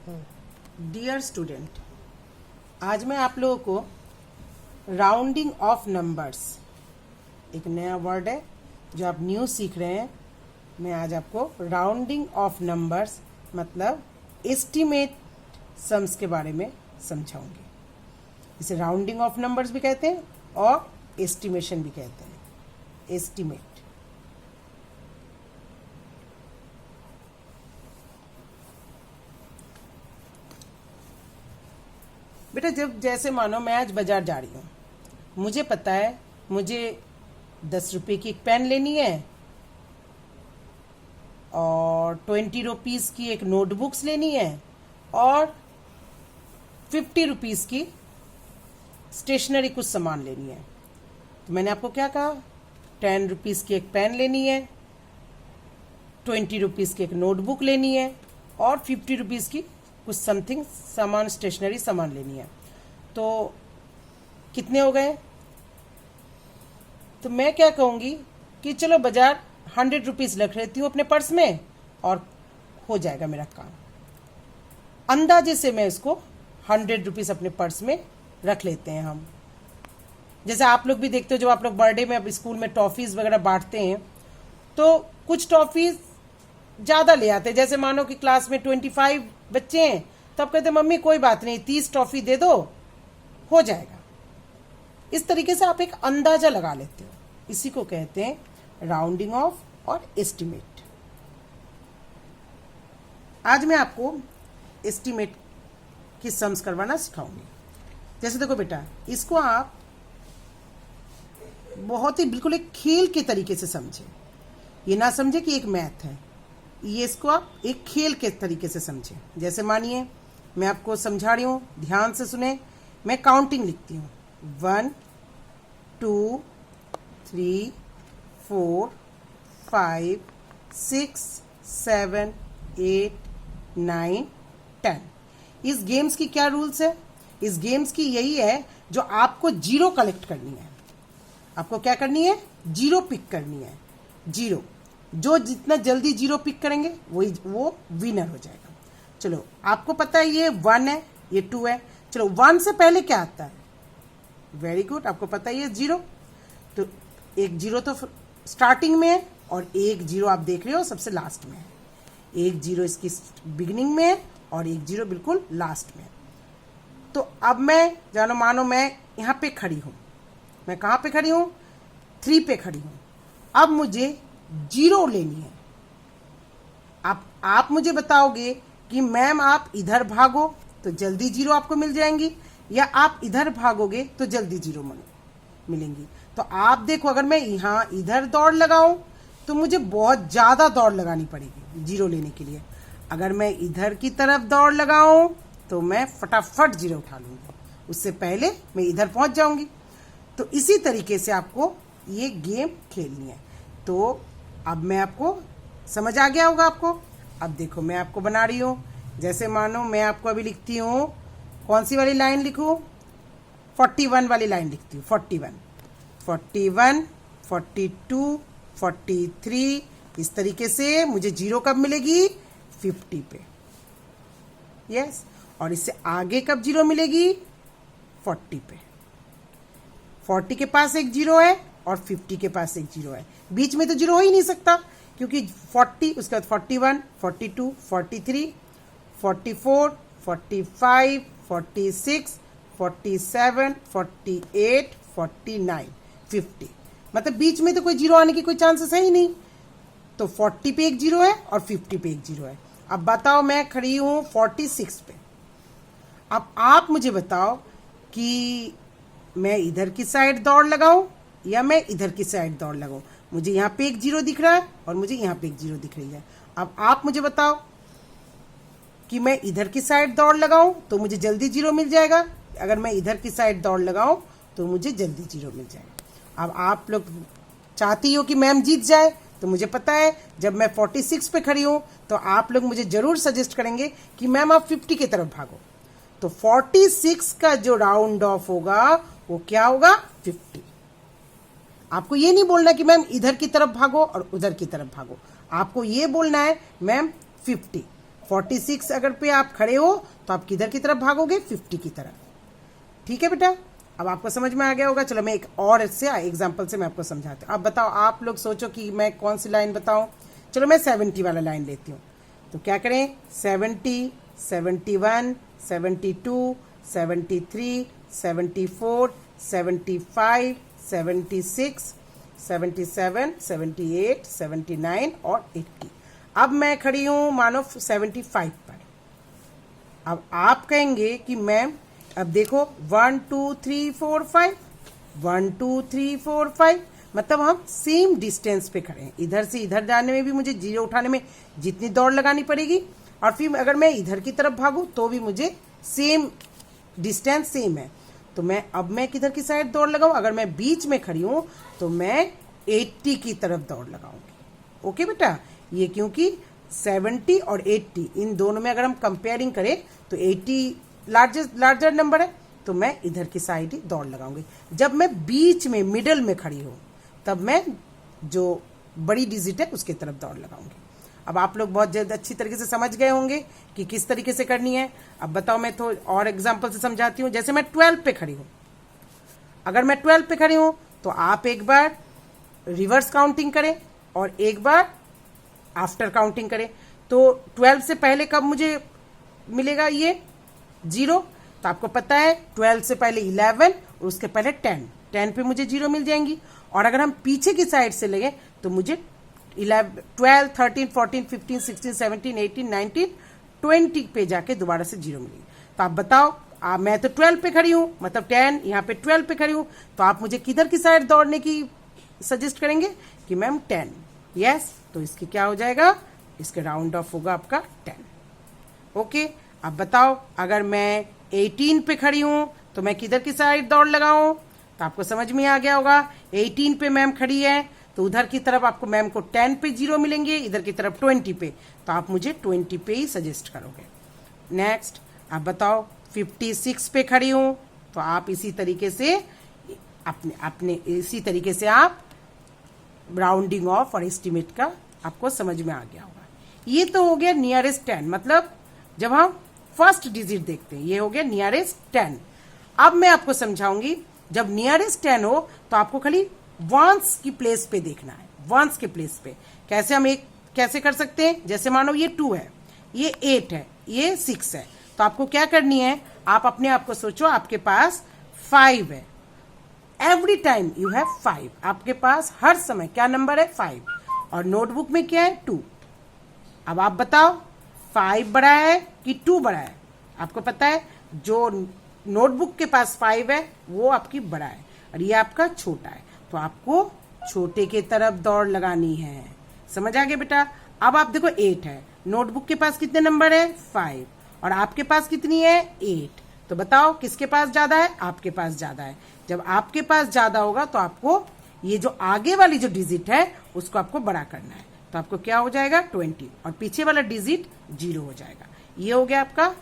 Dear student, आज मैं आप लोगों को राउंडिंग ऑफ नंबर्स, एक नया वर्ड है जो आप न्यू सीख रहे हैं। मैं आज आपको राउंडिंग ऑफ नंबर्स मतलब एस्टीमेट सम्स के बारे में समझाऊंगी। इसे राउंडिंग ऑफ नंबर्स भी कहते हैं और एस्टिमेशन भी कहते हैं। एस्टीमेट बेटा, जब जैसे मानो मैं आज बाजार जा रही हूँ, मुझे पता है मुझे 10 रुपये की एक पेन लेनी है और 20 रुपीज़ की एक नोटबुक्स लेनी है और 50 रुपीज़ की स्टेशनरी कुछ सामान लेनी है। तो मैंने आपको क्या कहा, 10 रुपीज़ की एक पेन लेनी है, 20 रुपीज़ की एक नोटबुक लेनी है और 50 रुपीज़ की कुछ समथिंग सामान, स्टेशनरी सामान लेनी है। तो कितने हो गए? तो मैं क्या कहूँगी कि चलो बाजार 100 रुपीज़ रख लेती हूँ अपने पर्स में और हो जाएगा मेरा काम। अंदाजे से मैं इसको 100 रुपीज़ अपने पर्स में रख लेते हैं हम। जैसे आप लोग भी देखते हो, जब आप लोग बर्थडे में अब स्कूल में टॉफ़ीज़ वगैरह बांटते हैं तो कुछ टॉफ़ीज़ ज़्यादा ले आते हैं। जैसे मानो कि क्लास में 25 बच्चे हैं तो आप कहते हैं मम्मी कोई बात नहीं, 30 टॉफ़ी दे दो, हो जाएगा। इस तरीके से आप एक अंदाजा लगा लेते हो। इसी को कहते हैं राउंडिंग ऑफ और एस्टिमेट। आज मैं आपको एस्टिमेट की सम्स करवाना सिखाऊंगी। जैसे देखो बेटा, इसको आप बहुत ही बिल्कुल एक खेल के तरीके से समझे। ये ना समझे कि एक मैथ है, ये इसको आप एक खेल के तरीके से समझें। जैसे मानिए मैं आपको समझा रही हूँ, ध्यान से सुने। मैं काउंटिंग लिखती हूँ, 1 2 3 4 5 6 7 8 9 10। इस गेम्स की क्या रूल्स है? इस गेम्स की यही है जो आपको जीरो कलेक्ट करनी है। आपको क्या करनी है? जीरो पिक करनी है। जीरो, जो जितना जल्दी जीरो पिक करेंगे वो विनर हो जाएगा। चलो, आपको पता है ये 1 है, ये 2 है। चलो, 1 से पहले क्या आता है? वेरी गुड, आपको पता है ये 0। तो एक जीरो तो स्टार्टिंग में है और एक जीरो आप देख रहे हो सबसे लास्ट में है। एक जीरो इसकी बिगिनिंग में है और एक जीरो बिल्कुल लास्ट में है। तो अब मैं जानो मानो मैं यहाँ पे खड़ी हूँ। मैं कहाँ पे खड़ी हूँ? 3 पे खड़ी हूँ। अब मुझे जीरो लेनी है। आप मुझे बताओगे कि मैम आप इधर भागो तो जल्दी जीरो आपको मिल जाएंगी, या आप इधर भागोगे तो जल्दी जीरो मिलेंगी। तो आप देखो, अगर मैं यहाँ इधर दौड़ लगाऊं तो मुझे बहुत ज़्यादा दौड़ लगानी पड़ेगी जीरो लेने के लिए। अगर मैं इधर की तरफ दौड़ लगाऊं तो मैं फटाफट जीरो उठा लूँगी, उससे पहले मैं इधर पहुँच जाऊँगी। तो इसी तरीके से आपको ये गेम खेलनी है। तो अब मैं आपको समझ आ गया होगा आपको। अब देखो, मैं आपको बना रही हूँ। जैसे मानो मैं आपको अभी लिखती हूँ, कौन सी वाली लाइन लिखूँ? 41 वाली लाइन लिखती हूँ। 41 41 42 43। इस तरीके से मुझे जीरो कब मिलेगी? 50 पे। यस, और इससे आगे कब जीरो मिलेगी? 40 पे। 40 के पास एक जीरो है और 50 के पास एक जीरो है। बीच में तो जीरो हो ही नहीं सकता, क्योंकि 40, उसके बाद 41 42 43 44 45 46 47 48 49 50। मतलब बीच में तो कोई जीरो आने की कोई चांसेस है ही नहीं। तो 40 पे एक जीरो है और 50 पे एक जीरो है। अब बताओ, मैं खड़ी हूँ 46 पे। अब आप मुझे बताओ कि मैं इधर की साइड दौड़ लगाऊं या मैं इधर की साइड दौड़ लगाऊं। मुझे यहाँ पे एक जीरो दिख रहा है और मुझे यहाँ पे एक जीरो दिख रही है। अब आप मुझे बताओ कि मैं इधर की साइड दौड़ लगाऊं तो मुझे जल्दी जीरो मिल जाएगा, अगर मैं इधर की साइड दौड़ लगाऊं तो मुझे जल्दी जीरो मिल जाएगा। अब आप लोग चाहती हो कि मैम जीत जाए, तो मुझे पता है जब मैं 46 पे खड़ी हूँ तो आप लोग मुझे जरूर सजेस्ट करेंगे कि मैम आप 50 की तरफ भागो। तो 46 का जो राउंड ऑफ होगा वो क्या होगा? 50। आपको ये नहीं बोलना कि मैम इधर की तरफ भागो और उधर की तरफ भागो, आपको ये बोलना है मैम 50। 46 अगर पे आप खड़े हो तो आप किधर की तरफ भागोगे, 50 की तरफ। ठीक है बेटा, अब आपको समझ में आ गया होगा। चलो मैं एक और इससे एग्जाम्पल से मैं आपको समझाती हूँ। अब बताओ, आप लोग सोचो कि मैं कौन सी लाइन बताऊं। चलो मैं 70 वाला लाइन लेती हूँ। तो क्या करें, 70, 71, 72, 73, 74, 75, 76, 77, 78, 79 और 80। अब मैं खड़ी हूं मानो 75 पर। अब आप कहेंगे कि मैम अब देखो 1 2 3 4 5, 1 2 3 4 5, मतलब हम सेम डिस्टेंस पे खड़े हैं। इधर से इधर जाने में भी मुझे जीरो उठाने में जितनी दौड़ लगानी पड़ेगी, और फिर अगर मैं इधर की तरफ भागूं तो भी मुझे सेम डिस्टेंस सेम है। तो मैं किधर की साइड दौड़ लगाऊं, अगर मैं बीच में खड़ी हूं तो मैं 80 की तरफ दौड़ लगाऊंगी। ओके बेटा, ये क्योंकि 70 और 80 इन दोनों में अगर हम कंपेयरिंग करें तो 80 लार्जर नंबर है, तो मैं इधर की साइड ही दौड़ लगाऊंगी। जब मैं बीच में मिडल में खड़ी हूं तब मैं जो बड़ी डिजिट है उसकी तरफ दौड़ लगाऊंगी। अब आप लोग बहुत जल्द अच्छी तरीके से समझ गए होंगे कि किस तरीके से करनी है। अब बताओ, मैं तो और एग्जांपल से समझाती हूँ। जैसे मैं 12 पे खड़ी हूँ, अगर मैं 12 पे खड़ी हूँ तो आप एक बार रिवर्स काउंटिंग करें और एक बार आफ्टर काउंटिंग करें। तो 12 से पहले कब मुझे मिलेगा ये 0, तो आपको पता है 12 से पहले 11 और उसके पहले 10 पे मुझे 0 मिल जाएंगी। और अगर हम पीछे की साइड से लगे तो मुझे 12, 13, 14, 15, 16, 17, 18, 19, 20 पे जाके दोबारा से 0 मिलेगी। तो आप बताओ, मैं तो 12 पे खड़ी हूँ, मतलब 10 यहाँ पे 12 पे खड़ी हूँ, तो आप मुझे किधर की साइड दौड़ने की सजेस्ट करेंगे कि मैम 10। यस, तो इसकी क्या हो जाएगा, इसके राउंड ऑफ होगा आपका 10। ओके, अब बताओ, अगर मैं 18 पे खड़ी हूं तो मैं किधर की साइड दौड़ लगाऊं, तो आपको समझ में आ गया होगा। 18 पे मैम खड़ी है तो उधर की तरफ आपको मैम को 10 पे 0 मिलेंगे, इधर की तरफ 20 पे, तो आप मुझे 20 पे ही सजेस्ट करोगे। नेक्स्ट, आप बताओ 56 पे खड़ी हूं तो आप इसी तरीके से अपने इसी तरीके से आप राउंडिंग ऑफ और एस्टिमेट का आपको समझ में आ गया होगा। ये तो हो गया नियरेस्ट 10, मतलब जब हम फर्स्ट डिजिट देखते हैं, ये हो गया नियरेस्ट 10। अब मैं आपको समझाऊंगी, जब नियरेस्ट 10 हो तो आपको खाली वंस की प्लेस पे देखना है। वंस के प्लेस पे कैसे हम कैसे कर सकते हैं, जैसे मानो ये 2 है, ये 8 है, ये 6 है, तो आपको क्या करनी है, आप अपने आप को सोचो आपके पास 5 है। एवरी टाइम यू हैव 5, आपके पास हर समय क्या नंबर है, 5, और नोटबुक में क्या है, 2। अब आप बताओ 5 बड़ा है कि 2 बड़ा है। आपको पता है जो नोटबुक के पास 5 है वो आपकी बड़ा है और ये आपका छोटा है, तो आपको छोटे के तरफ दौड़ लगानी है। समझ आ गया बेटा। अब आप देखो 8 है, नोटबुक के पास कितने नंबर है, 5, और आपके पास कितनी है, 8। तो बताओ किसके पास ज्यादा है, आपके पास ज्यादा है। जब आपके पास ज्यादा होगा तो आपको ये जो आगे वाली जो डिजिट है उसको आपको बड़ा करना है, तो आपको क्या हो जाएगा, 20, और पीछे वाला डिजिट 0 हो जाएगा। ये हो गया आपका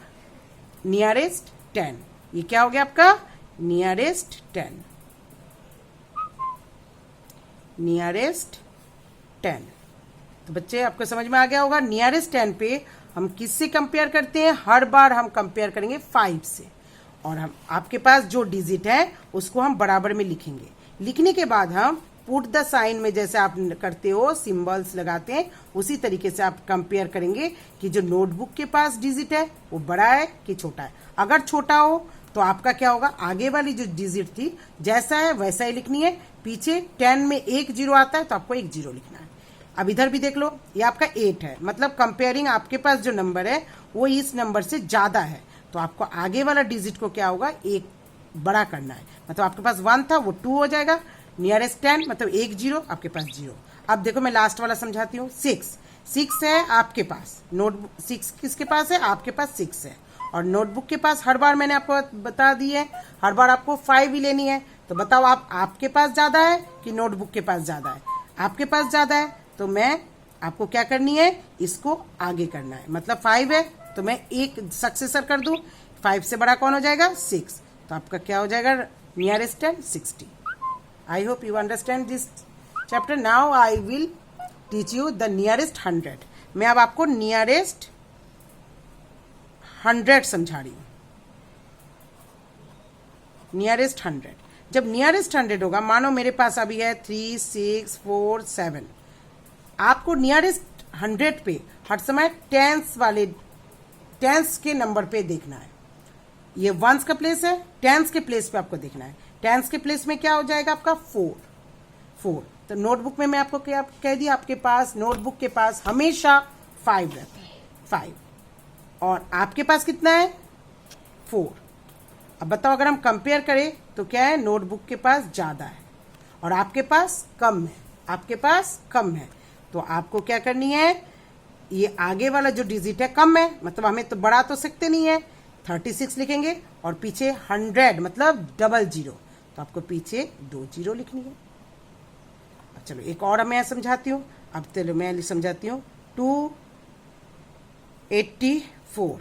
नियरेस्ट 10। ये क्या हो गया आपका नियरेस्ट 10, नियरेस्ट 10। तो बच्चे आपको समझ में आ गया होगा। नियरेस्ट 10 पे हम किससे कंपेयर करते हैं, हर बार हम कंपेयर करेंगे 5 से, और हम आपके पास जो डिजिट है उसको हम बराबर में लिखेंगे। लिखने के बाद हम पुट द साइन में जैसे आप करते हो, सिंबल्स लगाते हैं, उसी तरीके से आप कंपेयर करेंगे कि जो नोटबुक के पास डिजिट है वो बड़ा है कि छोटा है। अगर छोटा हो तो आपका क्या होगा, आगे वाली जो डिजिट थी जैसा है वैसा ही लिखनी है। पीछे 10 में 1 0 आता है तो आपको 1 0 लिखना है। अब इधर भी देख लो, ये आपका 8 है, मतलब कंपेयरिंग आपके पास जो नंबर है वो इस नंबर से ज्यादा है, तो आपको आगे वाला डिजिट को क्या होगा, 1 बड़ा करना है। मतलब आपके पास 1 था वो 2 हो जाएगा। नियरेस्ट 10 मतलब 1 0, आपके पास 0। अब देखो मैं लास्ट वाला समझाती हूँ। 6 है आपके पास, नोटबुक 6 किसके पास है, आपके पास 6 है, और नोटबुक के पास हर बार मैंने आपको बता दी है, हर बार आपको 5 ही लेनी है। तो बताओ आपके पास ज्यादा है कि नोटबुक के पास ज्यादा है, आपके पास ज्यादा है, तो मैं आपको क्या करनी है, इसको आगे करना है। मतलब 5 है तो मैं एक सक्सेसर कर दूं, 5 से बड़ा कौन हो जाएगा, 6, तो आपका क्या हो जाएगा, nearest 10 60। I hope you understand this chapter. Now I will teach you the nearest 100। मैं अब आपको नियरेस्ट 100 समझा रही हूं, नियरेस्ट 100। जब नियरेस्ट 100 होगा, मानो मेरे पास अभी है 3, 6, 4, 7, आपको नियरेस्ट 100 पे हर समय टेंस के नंबर पे देखना है। ये वंस का प्लेस है, टेंस के प्लेस पे आपको देखना है। टेंस के प्लेस में क्या हो जाएगा आपका 4। तो नोटबुक में मैं आपको क्या कह दिया, आपके पास नोटबुक के पास हमेशा 5 रहता है, 5, और आपके पास कितना है 4। अब बताओ, अगर हम कंपेयर करें तो क्या है, नोटबुक के पास ज्यादा है और आपके पास कम है, आपके पास कम है। तो आपको क्या करनी है, ये आगे वाला जो डिजिट है कम है, मतलब हमें तो बढ़ा तो सकते नहीं है, 36 लिखेंगे, और पीछे 100 मतलब 00, तो आपको पीछे 2 0 लिखनी है। अब चलो एक और मैं समझाती हूँ, अब चलो मैं समझाती हूँ 284।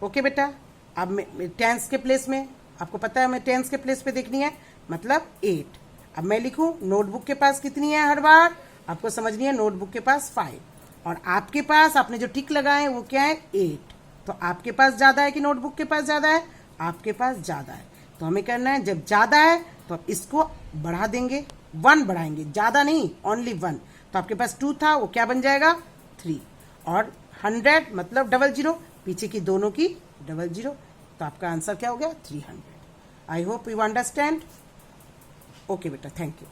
ओके बेटा, अब टेंस के प्लेस में आपको पता है हमें टेंस के प्लेस पे देखनी है, मतलब 8। अब मैं लिखूं नोटबुक के पास कितनी है, हर बार आपको समझनी है, नोटबुक के पास 5, और आपके पास आपने जो टिक लगाए वो क्या है 8। तो आपके पास ज्यादा है कि नोटबुक के पास ज्यादा है, आपके पास ज्यादा है। तो हमें करना है, जब ज्यादा है तो आप इसको बढ़ा देंगे, 1 बढ़ाएंगे, ज्यादा नहीं, ओनली 1। तो आपके पास 2 था, वो क्या बन जाएगा 3, और 100 मतलब 00, पीछे की दोनों की 00, तो आपका आंसर क्या हो गया 300। I hope you understand. Okay बेटा, थैंक यू।